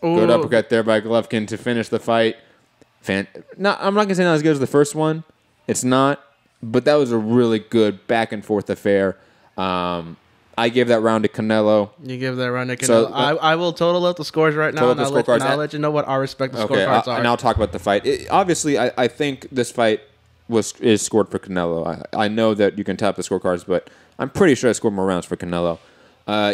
Good uppercut there by Golovkin to finish the fight. I'm not going to say not as good as the first one. It's not. But that was a really good back-and-forth affair. I gave that round to Canelo. You give that round to Canelo. So, I will total up the scores right now, and I'll let you know what our respective scorecards are. And I'll talk about the fight. Obviously, I think this fight is scored for Canelo. I know that you can tap the scorecards, but I'm pretty sure I scored more rounds for Canelo.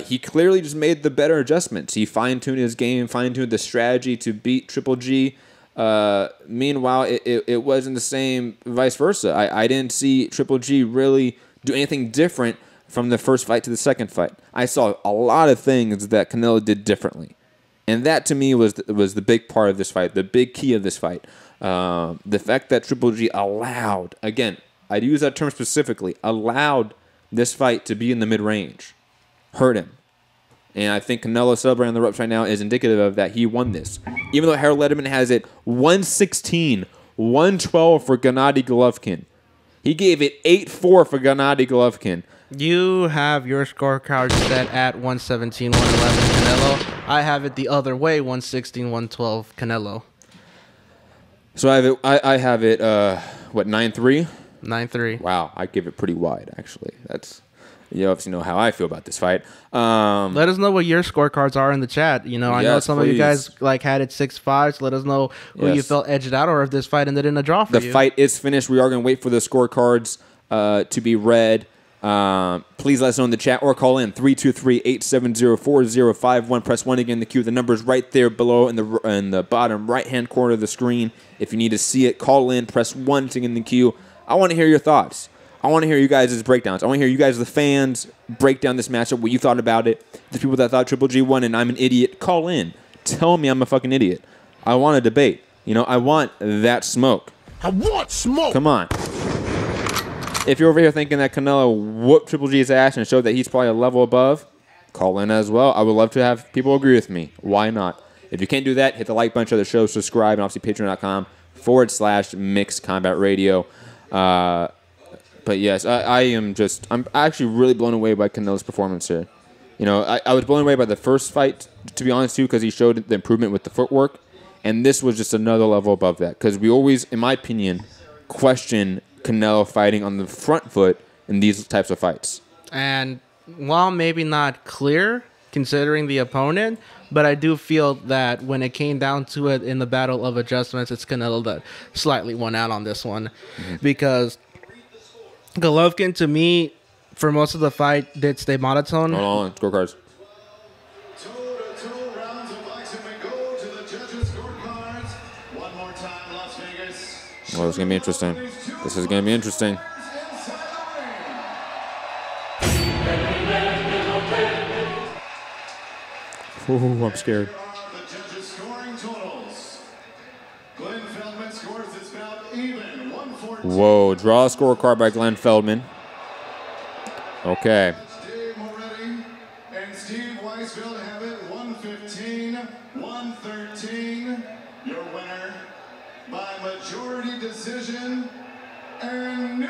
He clearly just made the better adjustments. He fine-tuned his game, fine-tuned the strategy to beat Triple G. Meanwhile, it wasn't the same vice versa. I didn't see Triple G really do anything different from the first fight to the second fight. I saw a lot of things that Canelo did differently. And that, to me, was the big part of this fight, the big key of this fight. The fact that Triple G allowed, again, I'd use that term specifically, allowed this fight to be in the mid-range, hurt him. And I think Canelo celebrating on the ropes right now is indicative of that he won this. Even though Harold Lederman has it 116, 112 for Gennady Golovkin. He gave it 8-4 for Gennady Golovkin. You have your scorecard set at 117, 111 Canelo. I have it the other way, 116, 112 Canelo. So I have it 9-3? 9-3. Wow, I give it pretty wide, actually. You obviously know how I feel about this fight. Let us know what your scorecards are in the chat. I know some of you guys had it 6-5, so let us know who you felt edged out or if this fight ended in a draw for you. The fight is finished. We are going to wait for the scorecards to be read. Please let us know in the chat or call in 323-870-4051. Press 1 again. The queue. The number is right there below in the bottom right-hand corner of the screen. If you need to see it, call in. Press 1 to get in the queue. I want to hear your thoughts. I want to hear you guys' breakdowns. I want to hear you guys, the fans, break down this matchup, what you thought about it. The people that thought Triple G won and I'm an idiot, call in. Tell me I'm a fucking idiot. I want a debate. I want that smoke. I want smoke. Come on. If you're over here thinking that Canelo whooped Triple G's ass and showed that he's probably a level above, call in as well. I would love to have people agree with me. Why not? If you can't do that, hit the like button, share the show, subscribe, and obviously patreon.com/Mixed Combat Radio. But yes, I'm actually really blown away by Canelo's performance here. I was blown away by the first fight, to be honest, too, because he showed the improvement with the footwork. And this was just another level above that. Because we always, in my opinion, question Canelo fighting on the front foot in these types of fights. And while maybe not clear, considering the opponent, but I do feel that when it came down to it in the battle of adjustments, it's Canelo that slightly won out on this one. Mm-hmm. Because Golovkin, to me, for most of the fight, did stay monotone. Hold on, scorecards. Well, it's going to be interesting. This is going to be interesting. Ooh, I'm scared. Whoa, draw a scorecard by Glenn Feldman. Okay. And Steve Weisfeld have it 115-113. Your winner by majority decision and new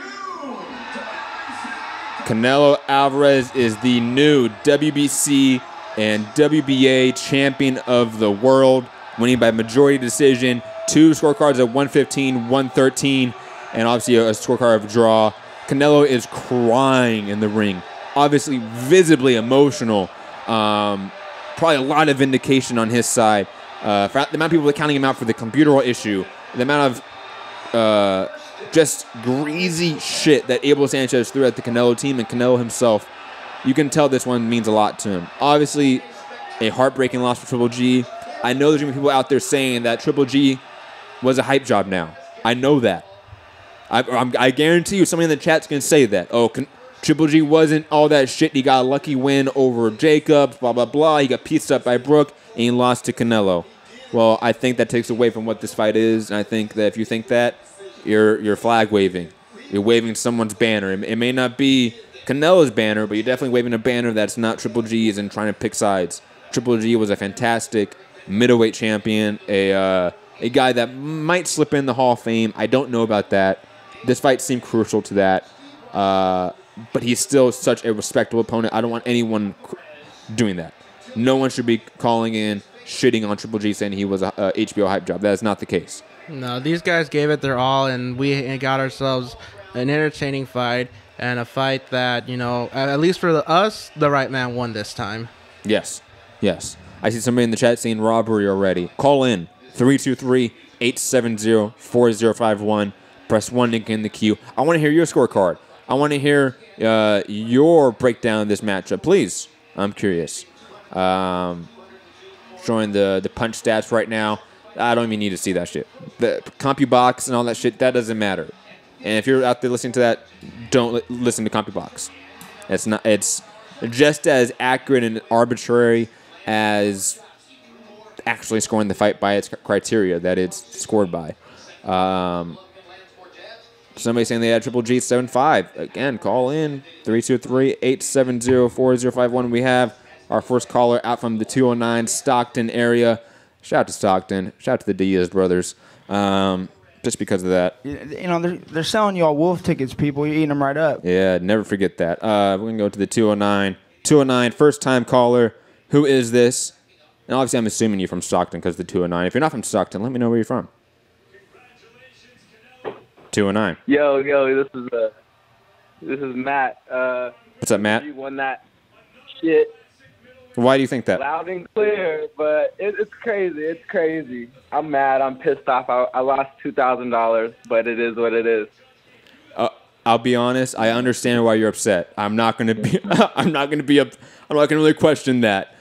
Canelo Alvarez is the new WBC and WBA champion of the world, winning by majority decision. 2 scorecards at 115, 113, and obviously a scorecard of draw. Canelo is crying in the ring, obviously visibly emotional. Probably a lot of vindication on his side. For the amount of people that are counting him out for the computer issue, the amount of just greasy shit that Abel Sanchez threw at the Canelo team and Canelo himself, you can tell this one means a lot to him. Obviously, a heartbreaking loss for Triple G. I know there's going to be people out there saying that Triple G was a hype job now. I know that. I guarantee you somebody in the chat's going to say that. Oh, Triple G wasn't all that shit. He got a lucky win over Jacobs, blah, blah, blah. He got pieced up by Brook, and he lost to Canelo. Well, I think that takes away from what this fight is, and I think that if you think that, you're flag waving. You're waving someone's banner. It may not be Canelo's banner, but you're definitely waving a banner that's not Triple G's and trying to pick sides. Triple G was a fantastic middleweight champion, a guy that might slip in the Hall of Fame. I don't know about that. This fight seemed crucial to that. But he's still such a respectable opponent. I don't want anyone doing that. No one should be calling in shitting on Triple G, saying he was a HBO hype job. That is not the case. No, these guys gave it their all, and we got ourselves an entertaining fight and a fight that, at least for us, the right man won this time. Yes. Yes. I see somebody in the chat saying robbery already. Call in 323-870-4051. Press 1 link in the queue. I want to hear your scorecard. I want to hear your breakdown of this matchup. Please. I'm curious. Showing the punch stats right now. I don't even need to see that shit. The CompuBox and all that shit, that doesn't matter. And if you're out there listening to that, don't listen to CompuBox. It's just as accurate and arbitrary as actually scoring the fight by its criteria that it's scored by. Somebody saying they had Triple G 7-5. Again, call in 323-870-4051. We have our first caller out from the 209 Stockton area. Shout out to Stockton. Shout out to the Diaz brothers. Just because of that. They're selling you all wolf tickets, people. You're eating them right up. Yeah, never forget that. We're going to go to the 209. 209, first-time caller. Who is this? And obviously, I'm assuming you're from Stockton because the 209. If you're not from Stockton, let me know where you're from. 209. Yo, this is Matt. What's up, Matt? You won that shit. Why do you think that? Loud and clear, but it's crazy. It's crazy. I'm mad. I'm pissed off. I lost $2,000, but it is what it is. I'll be honest. I understand why you're upset. I'm not gonna be. I'm not gonna really question that.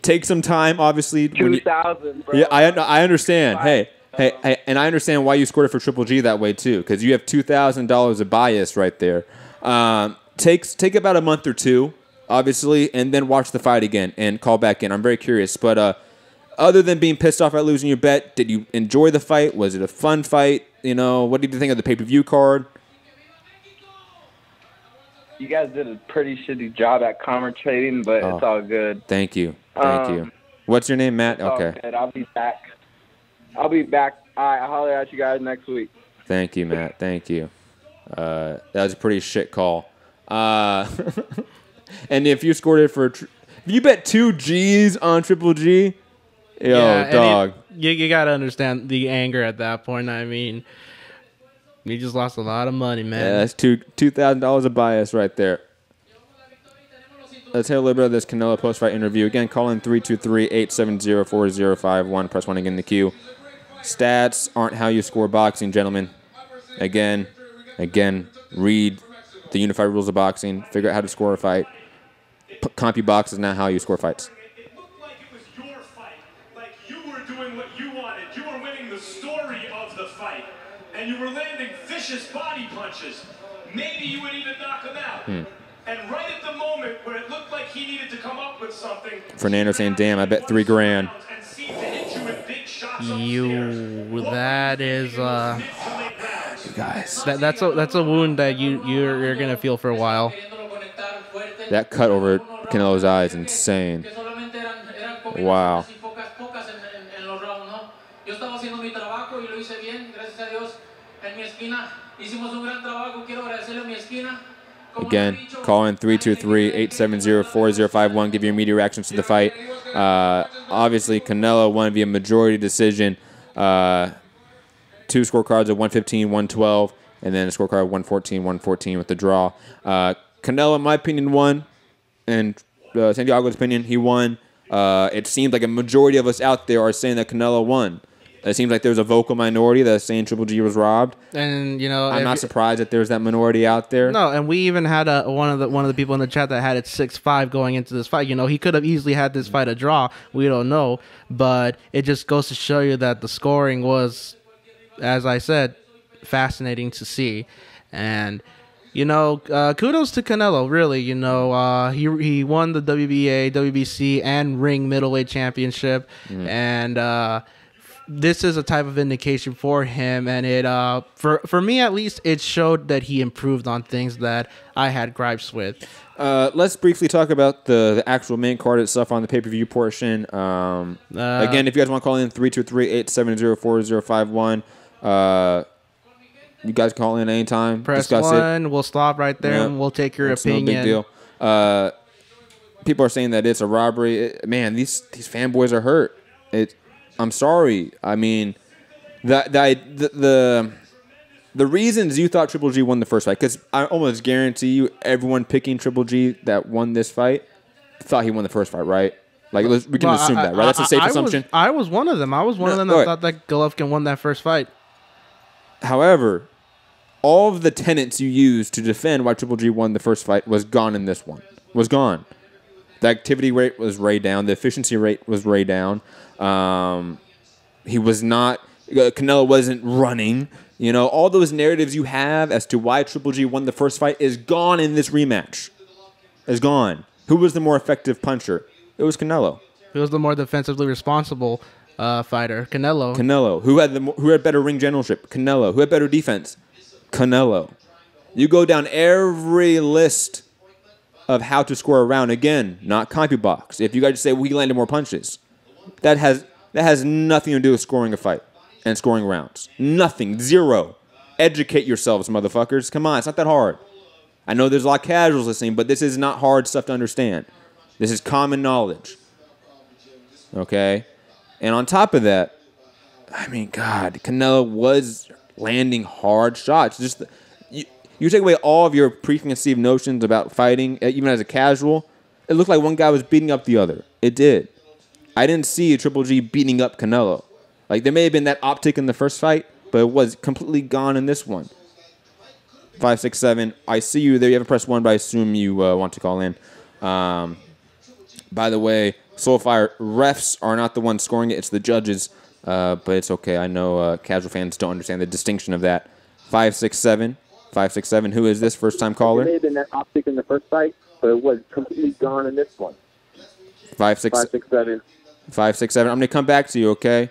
Take some time, obviously. 2,000, bro. Yeah, I understand. Hey, and I understand why you scored it for Triple G that way too, because you have $2,000 of bias right there. Take about a month or two, obviously, and then watch the fight again and call back in. I'm very curious, but other than being pissed off at losing your bet, did you enjoy the fight? Was it a fun fight? What did you think of the pay-per-view card? You guys did a pretty shitty job at commentating, but it's all good. Thank you. What's your name, Matt? Okay. Good. I'll be back. All right, I'll holler at you guys next week. Thank you, Matt. Thank you. That was a pretty shit call. And if you scored it if you bet 2 G's on Triple G, dog. You got to understand the anger at that point. I mean, you just lost a lot of money, man. Yeah, that's $2,000 of bias right there. Let's hear a little bit of this Canelo post-fight interview. Again, call in 323-870-4051. Press 1 again in the queue. Stats aren't how you score boxing, gentlemen. Again, read the unified rules of boxing. Figure out how to score a fight. CompuBox is not how you score fights. It looked like it was your fight. Like you were doing what you wanted. You were winning the story of the fight. And you were landing vicious body punches. Maybe you would even knock him out. And right at the moment where it looked like he needed to come up with something, Fernando saying, "Damn, I bet $3,000." That is You guys. that's a wound that you're gonna feel for a while. That cut over Canelo's eye is insane. Wow. Again, call in 323-870-4051. Give your immediate reactions to the fight. Obviously, Canelo won via majority decision. 2 scorecards of 115, 112, and then a scorecard of 114, 114 with the draw. Canelo, in my opinion, won. And Santiago's opinion, he won. It seems like a majority of us out there are saying that Canelo won. It seems like there's a vocal minority that's saying Triple G was robbed. And I'm not surprised that there's that minority out there. No, and we even had one of the people in the chat that had it 6-5 going into this fight. He could have easily had this fight a draw. We don't know, but it just goes to show you that the scoring was, as I said, fascinating to see. And kudos to Canelo, really. He won the WBA, WBC, and Ring Middleweight Championship, and this is a type of indication for him, and it for me at least, it showed that he improved on things that I had gripes with. Let's briefly talk about the actual main card itself on the pay-per-view portion. Again, if you guys want to call in 323-870-4051, you guys call in anytime. Press discuss 1. it. We'll stop right there, and we'll take your opinion. No big deal. people are saying that it's a robbery. Man, these fanboys are hurt. I'm sorry. I mean, the reasons you thought Triple G won the first fight, because I almost guarantee you everyone picking Triple G that won this fight thought he won the first fight, right? Like we can assume that, right? That's a safe assumption. I was one of them. I was one of them that thought that Golovkin won that first fight. However, all of the tenets you used to defend why Triple G won the first fight was gone in this one. Was gone. The activity rate was way down. The efficiency rate was way down. He was not. Canelo wasn't running. You know, all those narratives you have as to why Triple G won the first fight is gone in this rematch. Is gone. Who was the more effective puncher? It was Canelo. Who was the more defensively responsible fighter? Canelo. Canelo. Who had better ring generalship? Canelo. Who had better defense? Canelo. You go down every list of how to score a round. Again, not CompuBox. If you guys say, well, he landed more punches, that has nothing to do with scoring a fight and scoring rounds. Nothing. Zero. Educate yourselves, motherfuckers. Come on, it's not that hard. I know there's a lot of casuals listening, but this is not hard stuff to understand. This is common knowledge. Okay? And on top of that, I mean, God, Canelo was landing hard shots. Just you take away all of your preconceived notions about fighting, even as a casual, it looked like one guy was beating up the other. It did. I didn't see Triple G beating up Canelo. Like, there may have been that optic in the first fight, but it was completely gone in this one. 567. I see you there. You haven't pressed 1, but I assume you want to call in. By the way, Soulfire, refs are not the ones scoring it. It's the judges, but it's okay. I know casual fans don't understand the distinction of that. 567. 567. Who is this first-time caller? It may have been that optic in the first fight, but it was completely gone in this one. 567. 567. I'm going to come back to you, okay?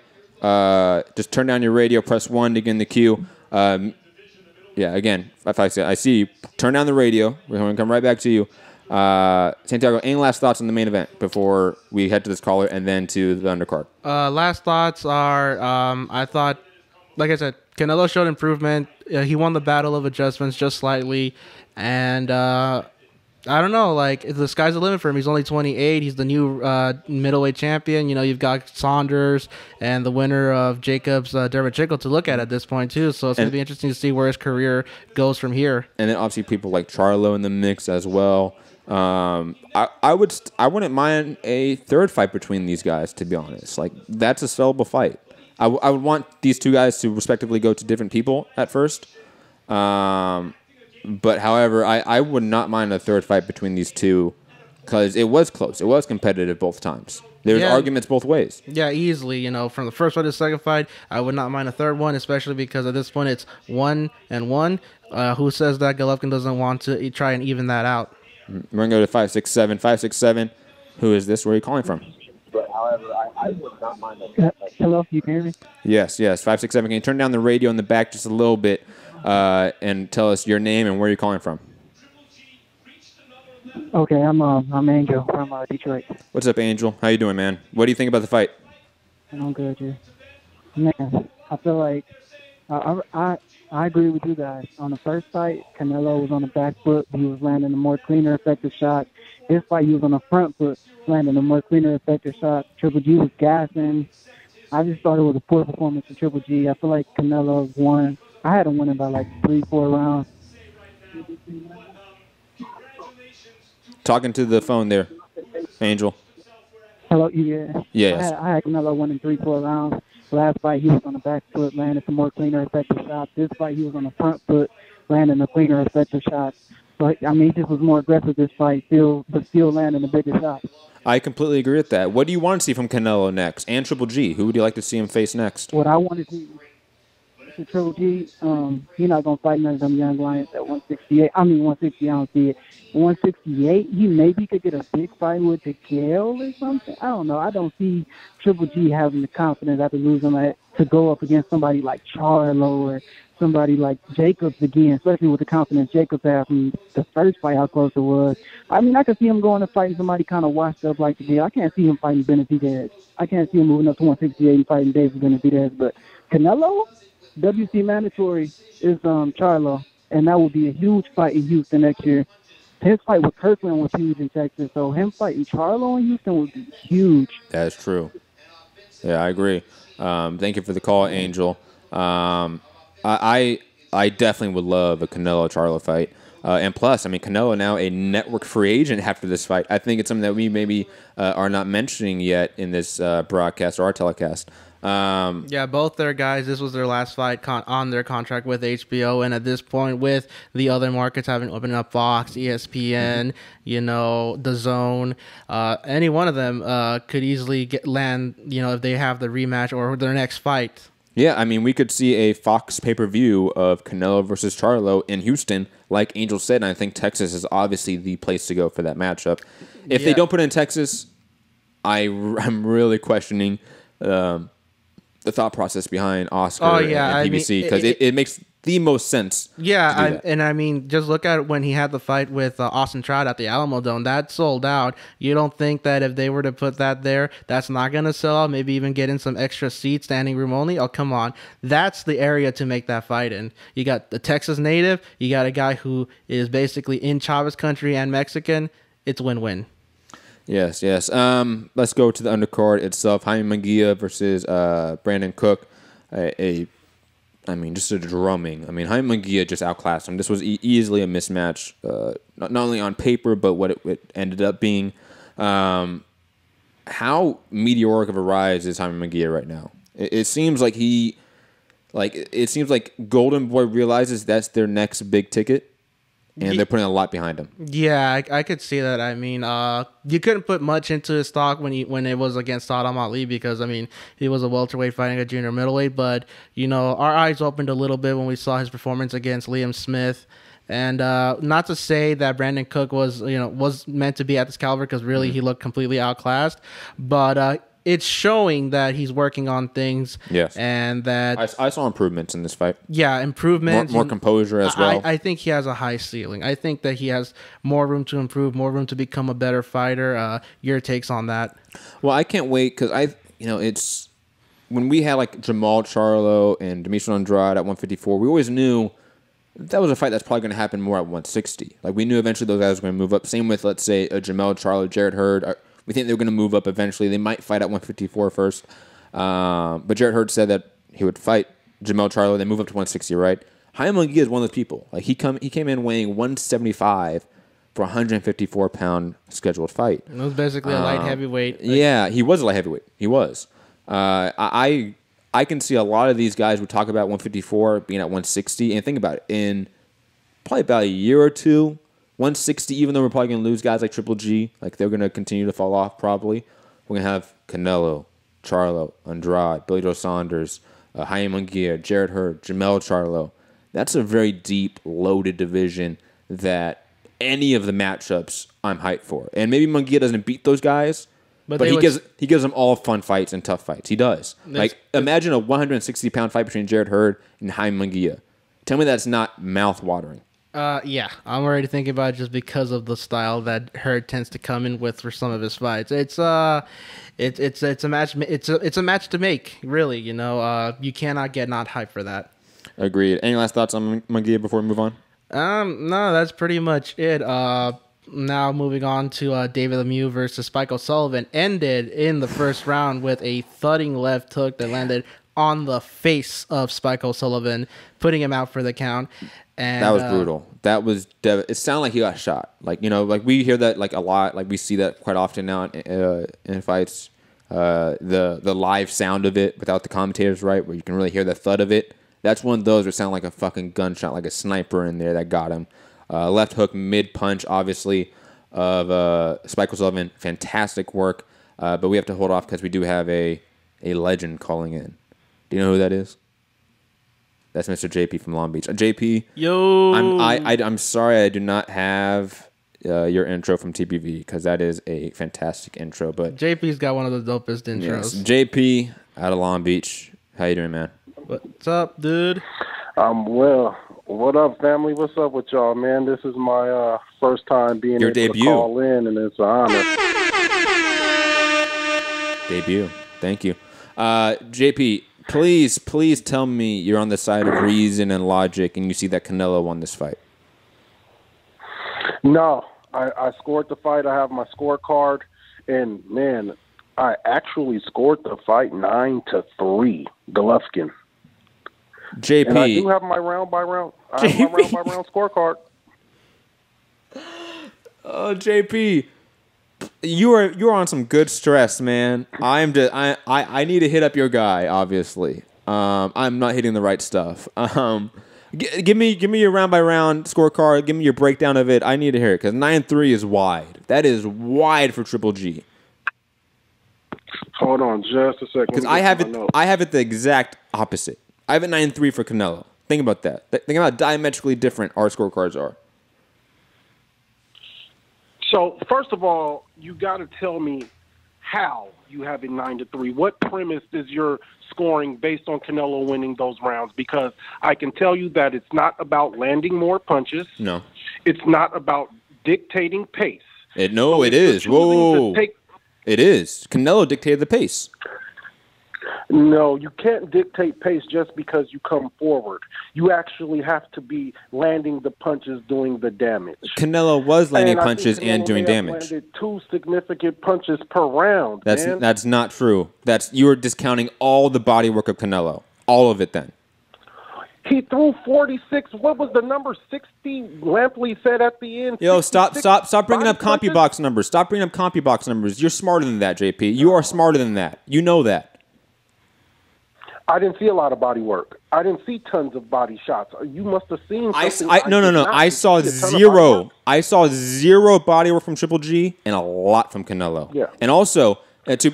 Just turn down your radio, press 1 to get in the queue. Yeah, again, 567. I see you. Turn down the radio. We're going to come right back to you. Santiago, any last thoughts on the main event before we head to this caller and then to the undercard? Last thoughts are, I thought, like I said, Canelo showed improvement. He won the battle of adjustments just slightly. And I don't know, like, the sky's the limit for him. He's only 28. He's the new middleweight champion. You know, you've got Saunders and the winner of Jacobs, Dermot to look at this point, too. So it's going to be interesting to see where his career goes from here. And then, obviously, people like Charlo in the mix as well. I wouldn't mind a third fight between these guys, to be honest. Like, that's a sellable fight. I would want these two guys to respectively go to different people at first. But, however, I would not mind a third fight between these two because it was close. It was competitive both times. There's arguments both ways. Yeah, easily. You know, from the first fight to the second fight, I would not mind a third one, especially because at this point it's 1-1. Who says that Golovkin doesn't want to try and even that out? We're going to go to 567. 567. Who is this? Where are you calling from? But, however, I would not mind that. Hello, you can hear me? Yes. 567. Can you turn down the radio in the back just a little bit and tell us your name and where you're calling from? Okay, I'm Angel from Detroit. What's up, Angel? How you doing, man? What do you think about the fight? I'm good, yeah. Man, I feel like I agree with you guys. On the first fight, Canelo was on the back foot. He was landing a more cleaner, effective shot. This fight, he was on the front foot, landing a more cleaner, effective shot. Triple G was gassing. I just thought it was a poor performance for Triple G. I feel like Canelo won. I had him winning by like 3-4 rounds. Talking to the phone there, Angel. Hello, yeah. Yes. I had Canelo winning 3-4 rounds. Last fight, he was on the back foot, landing some more cleaner, effective shots. This fight, he was on the front foot, landing a cleaner, effective shot. But, I mean, he just was more aggressive this fight, but still landing a bigger shot. I completely agree with that. What do you want to see from Canelo next? And Triple G, who would you like to see him face next? What I want to see to Triple G, he's not going to fight none of them young lions at 168. I mean, 160, I don't see it. 168, he maybe could get a big fight with Miguel or something. I don't know. I don't see Triple G having the confidence after losing to go up against somebody like Charlo or somebody like Jacobs again, especially with the confidence Jacobs had from the first fight, how close it was. I mean, I could see him going to fighting somebody kind of washed up like Miguel. I can't see him fighting Benavidez. I can't see him moving up to 168 and fighting David Benavidez. But Canelo, WC mandatory is Charlo, and that will be a huge fight in Houston next year. his fight with Kirkland was huge in Texas. So him fighting Charlo in Houston would be huge. That is true. Yeah, I agree. Thank you for the call, Angel. I definitely would love a Canelo Charlo fight. And plus, I mean, Canelo now a network free agent after this fight. I think it's something that we maybe are not mentioning yet in this broadcast or our telecast. Yeah, both their guys, this was their last fight on their contract with HBO. And at this point, with the other markets having opened up, Fox, ESPN, the Zone, any one of them could easily land, if they have the rematch or their next fight. Yeah, I mean, we could see a Fox pay-per-view of Canelo versus Charlo in Houston, like Angel said, and I think Texas is obviously the place to go for that matchup. If they don't put it in Texas, I'm really questioning the thought process behind Oscar and PBC, because it makes the most sense. Yeah, I mean, just look at when he had the fight with Austin Trout at the Alamo Dome. That sold out. You don't think that if they were to put that there, that's not going to sell out? Maybe even get in some extra seats, standing room only? Oh, come on. That's the area to make that fight in. You got the Texas native. You got a guy who is basically in Chavez country and Mexican. It's win-win. Yes. Let's go to the undercard itself. Jaime Munguia versus Brandon Cook. Just a drumming. I mean, Jaime Munguia just outclassed him. This was easily a mismatch, not only on paper, but what it ended up being. How meteoric of a rise is Jaime Munguia right now? It seems like Golden Boy realizes that's their next big ticket, and they're putting a lot behind him. Yeah, I could see that. I mean, you couldn't put much into his stock when it was against Saddam Ali because, I mean, he was a welterweight fighting a junior middleweight. But, our eyes opened a little bit when we saw his performance against Liam Smith. And not to say that Brandon Cook was meant to be at this caliber because really he looked completely outclassed. But it's showing that he's working on things. Yes. And that I saw improvements in this fight. Yeah, improvements. More composure as well. I think he has a high ceiling. I think that he has more room to improve, more room to become a better fighter. Your takes on that? Well, I can't wait because it's when we had like Jamal Charlo and Demetrius Andrade at 154, we always knew that was a fight that's probably going to happen more at 160. Like we knew eventually those guys were going to move up. Same with, let's say, a Jamal Charlo, Jarrett Hurd. We think they're going to move up eventually. They might fight at 154 first. But Jarrett Hurd said that he would fight Jamal Charlo, then move up to 160, right? Jaime Munguia is one of those people. Like he came in weighing 175 for a 154-pound scheduled fight. It was basically a light heavyweight. Yeah, he was a light heavyweight. He was. I can see a lot of these guys who talk about 154 being at 160. And think about it. In probably about a year or two, 160, even though we're probably going to lose guys like Triple G, like they're going to continue to fall off probably. We're going to have Canelo, Charlo, Andrade, Billy Joe Saunders, Jaime Munguia, Jarrett Hurd, Jamel Charlo. That's a very deep, loaded division that any of the matchups I'm hyped for. And maybe Munguia doesn't beat those guys, but he gives them all fun fights and tough fights. He does. Imagine a 160-pound fight between Jarrett Hurd and Jaime Munguia. Tell me that's not mouth-watering. Yeah, I'm already thinking about it just because of the style that Hurd tends to come in with for some of his fights. It's a match. It's a match to make. Really, you cannot get not hyped for that. Agreed. Any last thoughts on Munguia before we move on? No, that's pretty much it. Now moving on to David Lemieux versus Spike O'Sullivan, ended in the first round with a thudding left hook that landed on the face of Spike O'Sullivan, putting him out for the count. And, that was brutal. That was it sounded like he got shot. Like we hear that like a lot. Like we see that quite often now in fights. The live sound of it without the commentators, right, where you can really hear the thud of it. That's one of those that sound like a fucking gunshot, like a sniper in there that got him. Left hook mid punch, obviously, of Spike O'Sullivan. Fantastic work. But we have to hold off because we do have a legend calling in. Do you know who that is? That's Mr. JP from Long Beach. JP, yo, I'm sorry I do not have your intro from TPV because that is a fantastic intro. But JP's got one of the dopest intros. Yes. JP out of Long Beach. How you doing, man? What's up, dude? Well. What up, family? What's up with y'all, man? This is my first time being your able debut. To call in, and it's an honor. Debut. Thank you. JP, please tell me you're on the side of reason and logic and you see that Canelo won this fight. No, I scored the fight. I have my scorecard, and man, I actually scored the fight 9-3, Golovkin. JP. And I do have my round by round. I have my round by round scorecard. Oh, JP, you're on some good stress, man. I need to hit up your guy. Obviously, I'm not hitting the right stuff. Give me your round by round scorecard. Give me your breakdown of it. I need to hear it because 9-3 is wide. That is wide for Triple G. Hold on, just a second. Because I have it the exact opposite. I have it 9-3 for Canelo. Think about that. Think about how diametrically different our scorecards are. So, first of all, you got to tell me how you have it 9-3. What premise is your scoring based on Canelo winning those rounds? Because I can tell you that it's not about landing more punches. No. It's not about dictating pace. It is. Whoa. It is. Canelo dictated the pace. No, you can't dictate pace just because you come forward. You actually have to be landing the punches, doing the damage. Canelo was landing punches and doing damage. Landed 2 significant punches per round. That's not true. You're discounting all the body work of Canelo. All of it then. He threw 46. What was the number? 60. Lampley said at the end. Yo, stop bringing up CompuBox numbers. Stop bringing up CompuBox numbers. You're smarter than that, JP. You are smarter than that. You know that. I didn't see a lot of body work. I didn't see tons of body shots. You must have seen something. No. I saw zero. I saw zero body work from Triple G and a lot from Canelo. Yeah. And also again,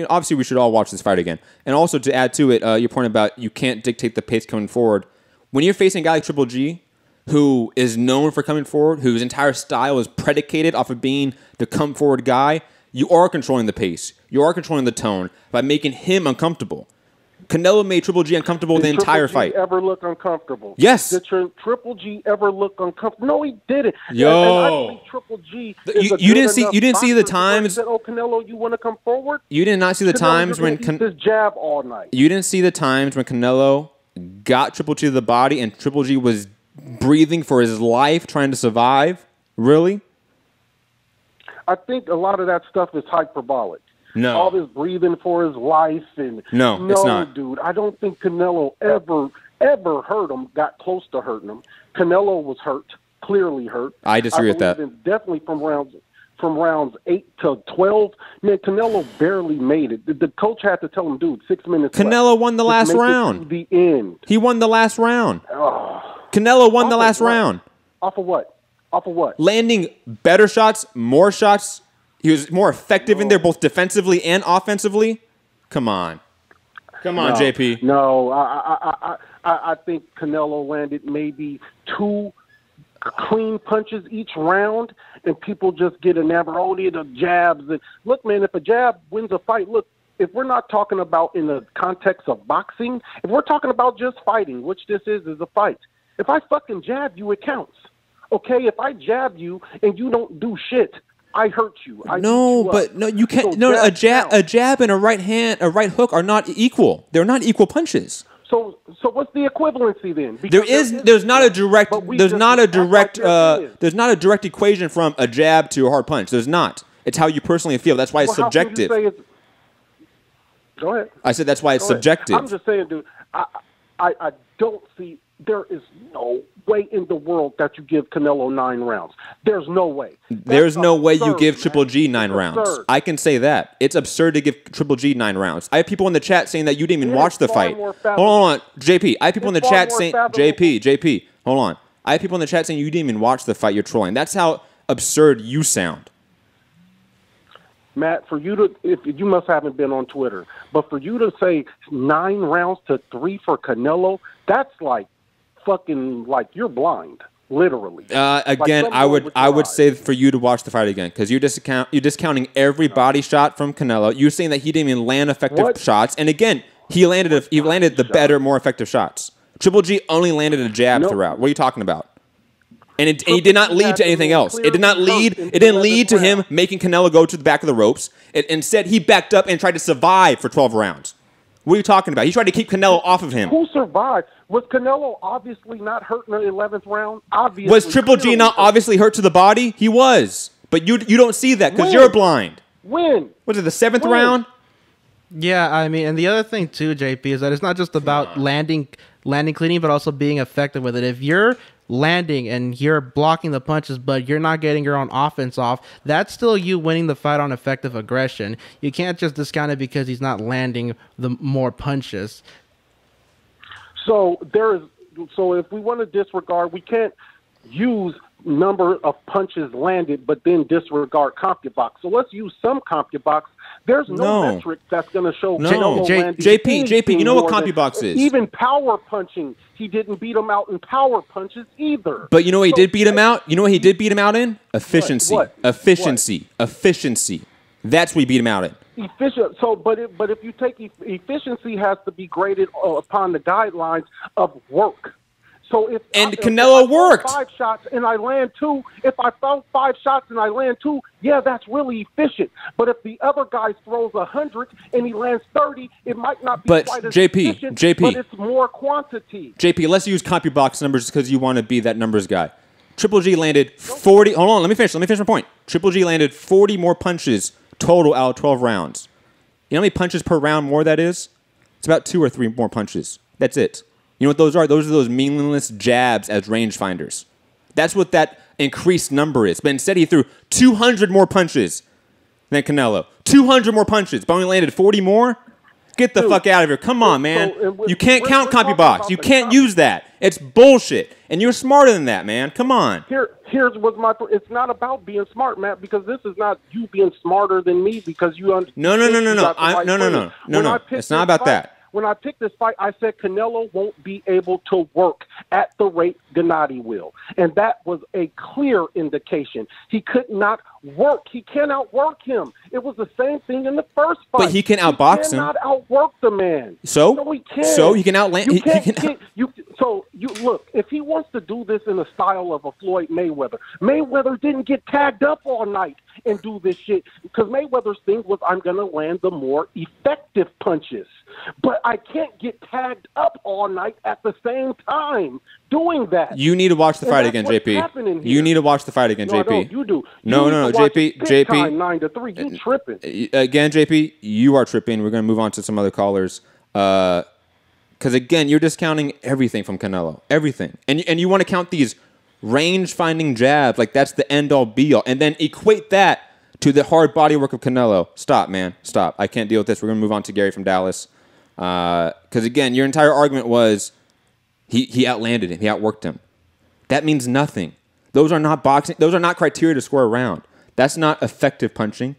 obviously we should all watch this fight again. And also to add to it, your point about you can't dictate the pace coming forward. When you're facing a guy like Triple G, who is known for coming forward, whose entire style is predicated off of being the come forward guy, you are controlling the pace. You are controlling the tone by making him uncomfortable. Canelo made Triple G uncomfortable the entire fight. Did Triple G ever look uncomfortable? Yes. Did Triple G ever look uncomfortable? No, he didn't. Yo. And I don't think Triple G you didn't see the times. Said, "Oh, Canelo, you want to come forward?" You did not see the times when this jab all night. You didn't see the times when Canelo got Triple G to the body and Triple G was breathing for his life, trying to survive. Really? I think a lot of that stuff is hyperbolic. No. All this breathing for his life and no, it's not. Dude, I don't think Canelo ever hurt him, got close to hurting him. Canelo was hurt, clearly hurt. I disagree with that. Definitely from rounds 8 to 12. Man, Canelo barely made it. The coach had to tell him, dude, 6 minutes Canelo left. won the last round. The end. He won the last round. Canelo won the last round. Off of what? Off of what? Landing better shots, more shots. He was more effective in there, both defensively and offensively. Come on, JP. No, I think Canelo landed maybe 2 clean punches each round, and people just get enamored. Oh, the jabs. And look, man, if a jab wins a fight, look. If we're not talking about in the context of boxing, if we're talking about just fighting, which this is a fight. If I fucking jab you, it counts. Okay, if I jab you and you don't do shit, I hurt you. You can't. No, a jab and a right hook are not equal. They're not equal punches. So what's the equivalency then? There's not a direct equation from a jab to a hard punch. There's not. It's how you personally feel. That's why it's subjective. Go ahead. I said that's why it's subjective. I'm just saying, dude. I don't see. There is no way in the world that you give Canelo 9 rounds. There's no way. There's no way you give Triple G 9 rounds. I can say that. It's absurd to give Triple G 9 rounds. I have people in the chat saying that you didn't even watch the fight. Hold on, JP. I have people in the chat saying, JP, hold on. I have people in the chat saying you didn't even watch the fight. You're trolling. That's how absurd you sound. Matt, for you to, if you must haven't been on Twitter, but for you to say 9 rounds to 3 for Canelo, that's like fucking like you're blind, literally. Again, I would say for you to watch the fight again because you're discounting every body shot from Canelo. You're saying that he didn't even land effective shots, and again, he landed the better, more effective shots. Triple G only landed a jab throughout. What are you talking about? And he did not lead to anything else. It did not lead. It didn't lead to him making Canelo go to the back of the ropes. Instead, he backed up and tried to survive for 12 rounds. What are you talking about? He tried to keep Canelo off of him. Who survived? Was Canelo obviously not hurt in the 11th round? Obviously. Was Triple G not obviously hurt to the body? He was. But you don't see that because you're blind. When? Was it the 7th round? Yeah, I mean, and the other thing too, JP, is that it's not just about landing cleanly, but also being effective with it. If you're landing and you're blocking the punches, but you're not getting your own offense off, that's still you winning the fight on effective aggression. You can't just discount it because he's not landing the more punches. So if we want to disregard, we can't use number of punches landed, but then disregard CompuBox. So let's use some CompuBox. There's no metric that's going to show JP, you know what CompuBox is? Even power punching, he didn't beat him out in power punches either. But you know what he did beat him out? You know what he did beat him out in? Efficiency. What? Efficiency. That's what he beat him out in. Efficient. So, but if you take efficiency, has to be graded upon the guidelines of work. So Canelo worked 5 shots and I land 2. If I throw 5 shots and I land 2, yeah, that's really efficient. But if the other guy throws 100 and he lands 30, it might not be quite as efficient. But it's more quantity. JP, let's use CompuBox numbers because you want to be that numbers guy. Triple G landed 40. Hold on, let me finish my point. Triple G landed 40 more punches total out of 12 rounds. You know how many punches per round more that is? It's about 2 or 3 more punches. That's it. You know what those are? Those are those meaningless jabs as rangefinders. That's what that increased number is. But instead he threw 200 more punches than Canelo. 200 more punches, but only landed 40 more? Get the fuck out of here. Come on, man. You can't count CompuBox. You can't use that. It's bullshit. And you're smarter than that, man. Come on. Here's what it's not about being smart, Matt, because this is not you being smarter than me because you understand. No. It's not about that. When I picked this fight, I said Canelo won't be able to work at the rate Gennady will. And that was a clear indication. He could not work. He can't outwork him. It was the same thing in the first fight. But he can outbox him. He cannot outwork the man. So he can. So he can outland. Look, if he wants to do this in the style of a Floyd Mayweather, Mayweather didn't get tagged up all night and do this shit because Mayweather's thing was I'm going to land the more effective punches. But I can't get tagged up all night at the same time doing that. You need to watch the fight again, JP. You need to watch the fight again, JP. I don't. You do. No, JP. 9-3. You tripping. Again, JP, you are tripping. We're going to move on to some other callers. Because, again, you're discounting everything from Canelo. Everything. And you want to count these range-finding jabs like that's the end-all, be-all. And then equate that to the hard body work of Canelo. Stop, man. Stop. I can't deal with this. We're going to move on to Gary from Dallas. Because, again, your entire argument was he outlanded him. He outworked him. That means nothing. Those are not boxing. Those are not criteria to score a round. That's not effective punching.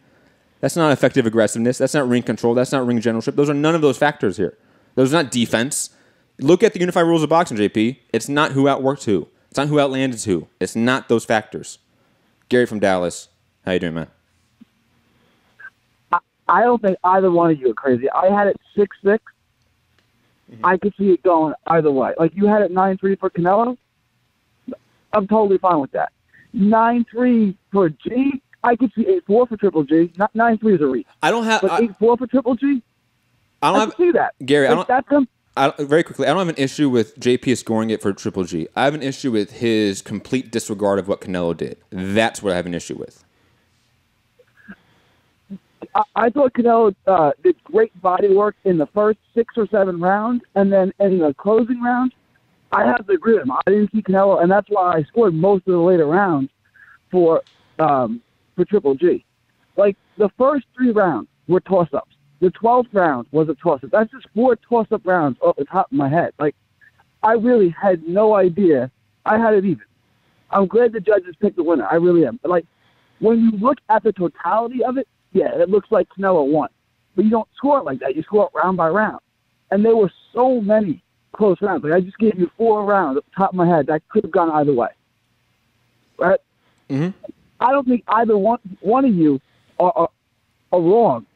That's not effective aggressiveness. That's not ring control. That's not ring generalship. Those are none of those factors here. Those are not defense. Look at the unified rules of boxing, JP. It's not who outworked who. It's not who outlanded who. It's not those factors. Gary from Dallas. How you doing, man? I don't think either one of you are crazy. I had it 6-6. Mm-hmm. I could see it going either way. Like you had it 9-3 for Canelo. I'm totally fine with that. 9-3 for G. I could see 8-4 for Triple G. 9-3 is a reach. I don't have. But 8-4 for Triple G. I can see that. Gary, like, very quickly, I don't have an issue with JP scoring it for Triple G. I have an issue with his complete disregard of what Canelo did. That's what I have an issue with. I thought Canelo did great body work in the first 6 or 7 rounds, and then in the closing round, I have to agree with him. I didn't see Canelo, and that's why I scored most of the later rounds for Triple G. Like, the first 3 rounds were toss-ups. The 12th round was a toss-up. That's just 4 toss-up rounds off the top of my head. Like, I really had no idea. I had it even. I'm glad the judges picked the winner. I really am. But, like, when you look at the totality of it, yeah, it looks like Canelo won. But you don't score it like that. You score it round by round. And there were so many close rounds. Like, I just gave you 4 rounds at the top of my head that could have gone either way. Right? Mm-hmm. I don't think either one of you are wrong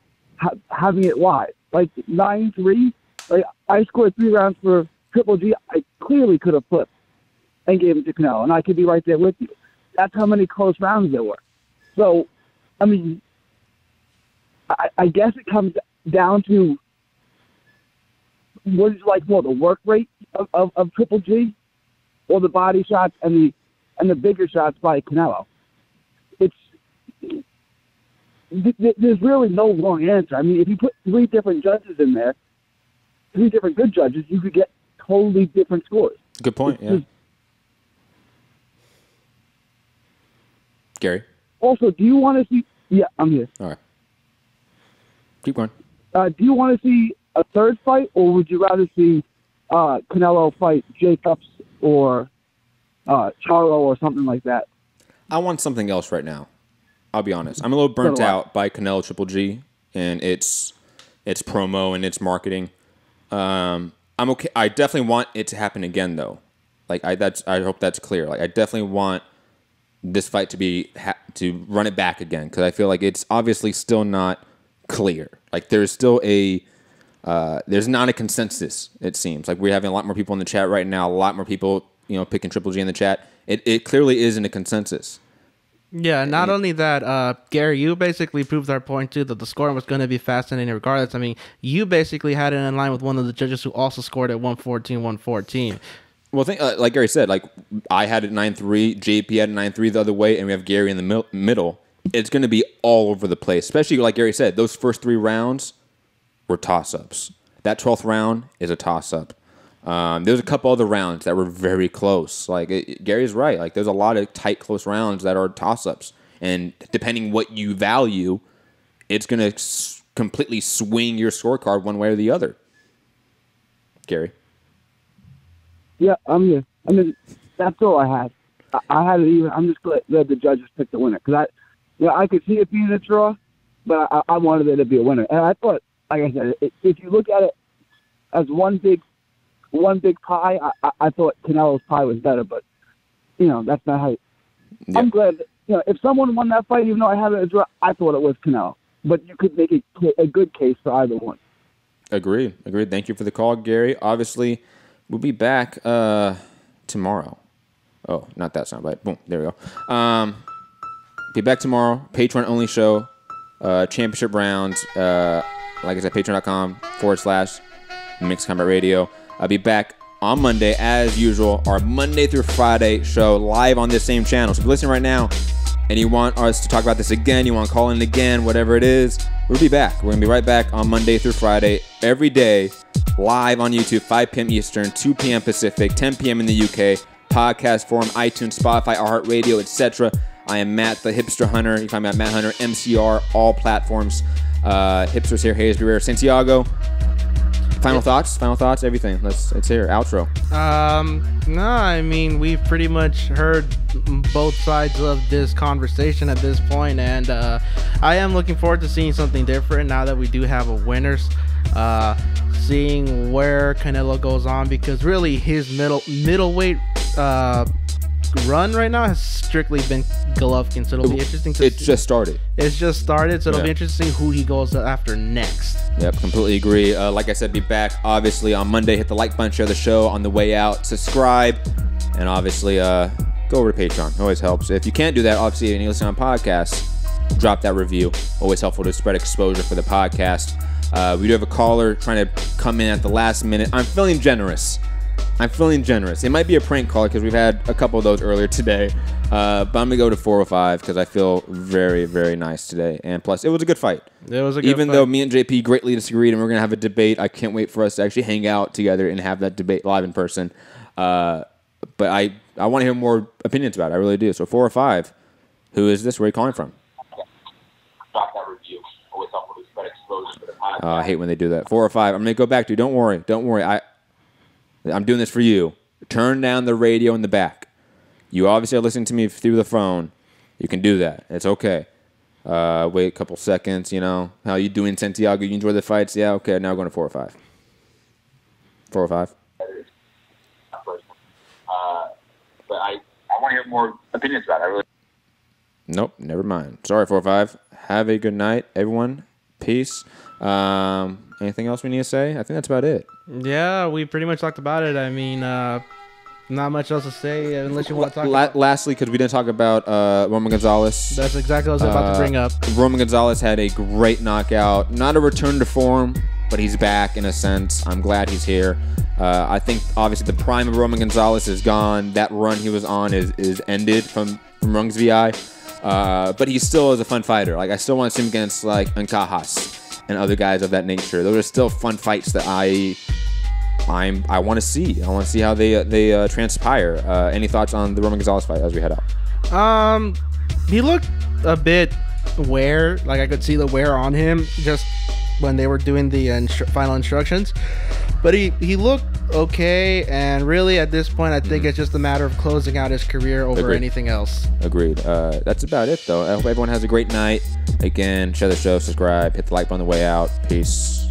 having it live. Like 9-3, like I scored 3 rounds for Triple G. I clearly could have flipped and gave it to Canelo, and I could be right there with you. That's how many close rounds there were. So, I mean, I guess it comes down to what did you like more, the work rate of Triple G, or the body shots and the bigger shots by Canelo? There's really no wrong answer. I mean, if you put 3 different judges in there, 3 different good judges, you could get totally different scores. Good point. Yeah. Gary. Also, do you want to see? Yeah, I'm here. All right. Keep going. Do you want to see a third fight, or would you rather see Canelo fight Jacobs or Charlo or something like that? I want something else right now. I'll be honest. I'm a little burnt out by Canelo Triple G and its promo and its marketing. I'm okay. I definitely want it to happen again, though. Like I hope that's clear. Like I definitely want this fight to run it back again, because I feel like it's obviously still not clear. Like there's still there's not a consensus. It seems like we're having a lot more people in the chat right now. A lot more people, picking Triple G in the chat. It clearly isn't a consensus. Yeah, not only that, Gary, you basically proved our point, too, that the scoring was going to be fascinating regardless. I mean, you basically had it in line with one of the judges who also scored at 114-114. Well, like Gary said, like I had it 9-3, JP had it 9-3 the other way, and we have Gary in the middle. It's going to be all over the place, especially like Gary said, those first 3 rounds were toss-ups. That 12th round is a toss-up. There's a couple other rounds that were very close. Like Gary's right. Like there's a lot of tight, close rounds that are toss-ups, and depending what you value, it's going to completely swing your scorecard one way or the other. Gary. Yeah, I'm here. I mean, that's all I had. I had it even. I'm just glad that the judges picked the winner, because I could see it being a draw, but I wanted it to be a winner. And I thought, like I said, if you look at it as one big pie, I thought Canelo's pie was better, but that's not how. Yeah. I'm glad that, if someone won that fight, even though I had it a draw, I thought it was Canelo. But you could make a good case for either one. Agreed. Thank you for the call, Gary. Obviously, we'll be back tomorrow. Oh, not that soundbite. Boom, there we go. Be back tomorrow. Patreon only show. Championship rounds. Like I said, patreon.com/Mixed Combat Radio. I'll be back on Monday, as usual, our Monday through Friday show live on this same channel. So if you're listening right now and you want us to talk about this again, you want to call in again, whatever it is, we'll be back. We're going to be right back on Monday through Friday, every day, live on YouTube, 5 p.m. Eastern, 2 p.m. Pacific, 10 p.m. in the UK, podcast forum, iTunes, Spotify, iHeartRadio, etc. I am Matt, the Hipster Hunter. You can find me at Matt Hunter, MCR, all platforms. Hipsters here, Hayes, Beware, Santiago. Final thoughts, everything. Let's hear outro. No, I mean, we've pretty much heard both sides of this conversation at this point, and I am looking forward to seeing something different now that we do have a winner. Seeing where Canelo goes on, because really his middleweight run right now has strictly been Golovkin, so it'll be interesting to see. It's just started, so it'll be interesting to see who he goes after next. Yep, completely agree. Like I said, be back obviously on Monday. Hit the like button, share the show on the way out, subscribe, and obviously go over to Patreon. It always helps. If you can't do that, obviously, and you listen on podcasts, drop that review. Always helpful to spread exposure for the podcast. We do have a caller trying to come in at the last minute. I'm feeling generous. It might be a prank caller because we've had a couple of those earlier today. But I'm going to go to 405 because I feel very, very nice today. And plus, it was a good fight. Even though me and JP greatly disagreed and we're going to have a debate, I can't wait for us to actually hang out together and have that debate live in person. But I want to hear more opinions about it. I really do. So 405, who is this? Where are you calling from? I hate when they do that. 405. I'm going to go back to you. Don't worry. I'm doing this for you. Turn down the radio in the back. You obviously are listening to me through the phone. You can do that. It's okay. Wait a couple seconds, How you doing, Santiago? You enjoy the fights? Yeah, okay. Now we're going to 405. 405. But I want to hear more opinions about it. Nope, never mind. Sorry, 405. Have a good night, everyone. Peace. Anything else we need to say? I think that's about it. Yeah, we pretty much talked about it. I mean, not much else to say unless you want to talk about... Lastly, because we didn't talk about Roman Gonzalez. That's exactly what I was about to bring up. Roman Gonzalez had a great knockout. Not a return to form, but he's back in a sense. I'm glad he's here. I think obviously the prime of Roman Gonzalez is gone. That run he was on is ended from Rungs VI. But he still is a fun fighter. Like I still want to see him against like Ancajas and other guys of that nature. Those are still fun fights that I want to see. I want to see how they transpire. Any thoughts on the Roman Gonzalez fight as we head out? He looked a bit wear. Like I could see the wear on him just when they were doing the final instructions. But he looked okay, and really at this point, I think it's just a matter of closing out his career over anything else. Agreed. That's about it, though. I hope everyone has a great night. Again, share the show, subscribe, hit the like button on the way out. Peace.